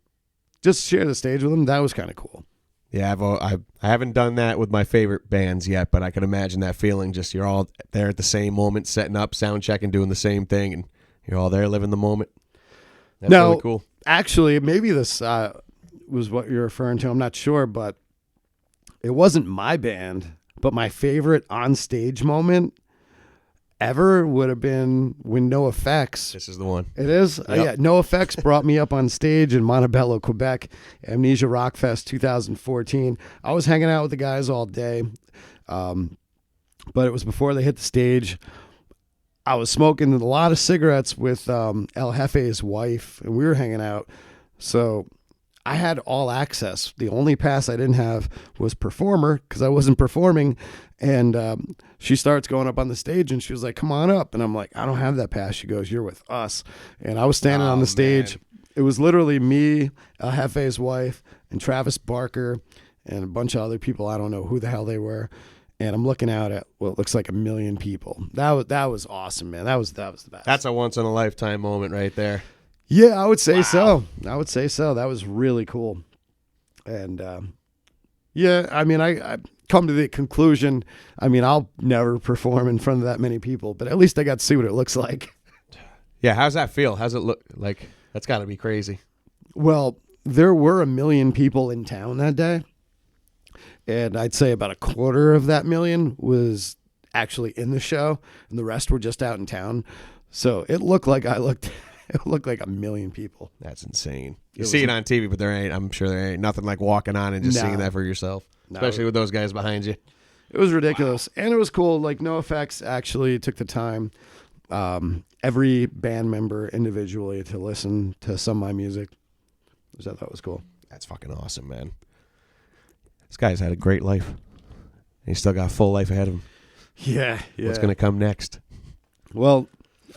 just share the stage with them. That was kind of cool. Yeah, I haven't done that with my favorite bands yet, but I can imagine that feeling. Just you're all there at the same moment, setting up, sound checking, doing the same thing, and you're all there living the moment. That's really cool. Actually, maybe this was what you're referring to. I'm not sure, but it wasn't my band, but my favorite on-stage moment ever would have been when NoFX. This is the one. It is? Yep. Yeah, NoFX brought me up on stage in Montebello, Quebec, Amnesia Rock Fest 2014. I was hanging out with the guys all day, but it was before they hit the stage. I was smoking a lot of cigarettes with El Jefe's wife, and we were hanging out. So I had all access. The only pass I didn't have was performer because I wasn't performing. And she starts going up on the stage, and she was like, "Come on up." And I'm like, "I don't have that pass." She goes, "You're with us." And I was standing on the stage. Man. It was literally me, El Jefe's wife, and Travis Barker, and a bunch of other people. I don't know who the hell they were. And I'm looking out at what looks like 1 million people. That was awesome, man. That was the best. That's a once in a lifetime moment right there. Yeah, I would say so. I would say so. That was really cool. And yeah, I mean, I come to the conclusion. I mean, I'll never perform in front of that many people, but at least I got to see what it looks like. Yeah, how's that feel? How's it look like? That's got to be crazy. Well, there were 1 million people in town that day. And I'd say about 1/4 of that million was actually in the show, and the rest were just out in town. So it looked like I looked It looked like 1 million people. That's insane. You It see was- it on TV, but I'm sure there ain't nothing like walking on and just No. seeing that for yourself, No. especially with those guys behind you. It was ridiculous. And it was cool. Like, NoFX actually took the time, every band member individually, to listen to some of my music, which I thought was cool. That's fucking awesome, man. This guy's had a great life. He's still got a full life ahead of him. Yeah. What's going to come next? Well,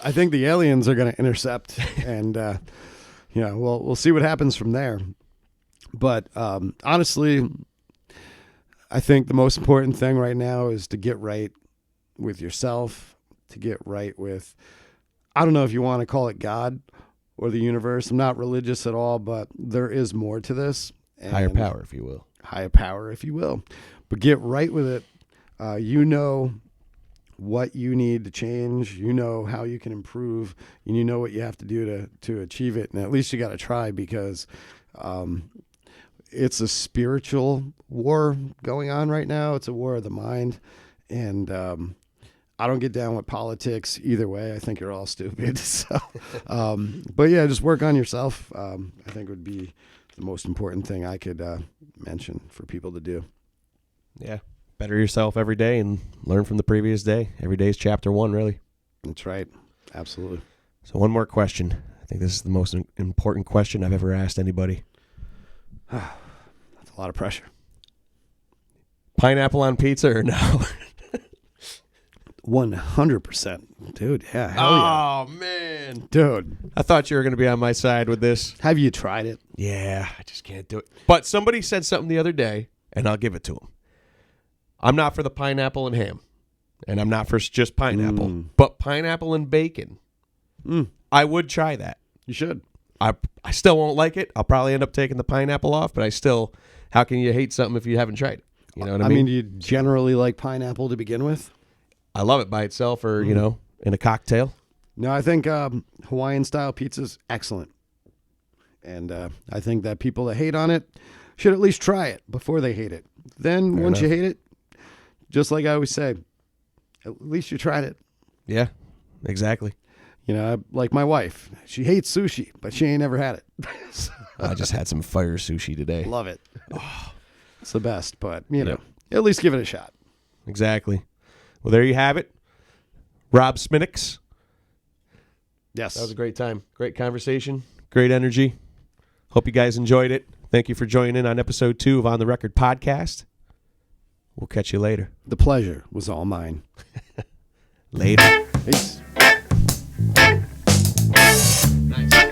I think the aliens are going to intercept, and we'll see what happens from there. But honestly, I think the most important thing right now is to get right with yourself, to get right with, I don't know if you want to call it God or the universe. I'm not religious at all, but there is more to this. Higher power, if you will. Higher power, if you will. But get right with it. You know what you need to change. You know how you can improve, and you know what you have to do to achieve it. And at least you got to try, because it's a spiritual war going on right now. It's a war of the mind. And I don't get down with politics either way. I think you're all stupid. So, but yeah, just work on yourself. I think would be the most important thing I could mention for people to do. Yeah. Better yourself every day and learn from the previous day. Every day is chapter 1, really. That's right. Absolutely. So one more question. I think this is the most important question I've ever asked anybody. That's a lot of pressure. Pineapple on pizza or no? 100%. Dude, yeah. Hell yeah. Oh, man. Dude, I thought you were going to be on my side with this. have you tried it? Yeah, I just can't do it. But somebody said something the other day, and I'll give it to them. I'm not for the pineapple and ham, and I'm not for just pineapple, but pineapple and bacon. I would try that. You should. I still won't like it. I'll probably end up taking the pineapple off, but I still, how can you hate something if you haven't tried it? You know what I mean? Do you generally like pineapple to begin with? I love it by itself or, in a cocktail. No, I think Hawaiian-style pizza's excellent. And I think that people that hate on it should at least try it before they hate it. Then, once you hate it, just like I always say, at least you tried it. Yeah, exactly. Like my wife. She hates sushi, but she ain't ever had it. So, I just had some fire sushi today. love it. It's the best, but, at least give it a shot. Exactly. Well, there you have it. Rob Smittix. Yes. That was a great time. Great conversation. Great energy. Hope you guys enjoyed it. Thank you for joining in on episode 2 of On the Record podcast. We'll catch you later. The pleasure was all mine. Later. Peace. Nice.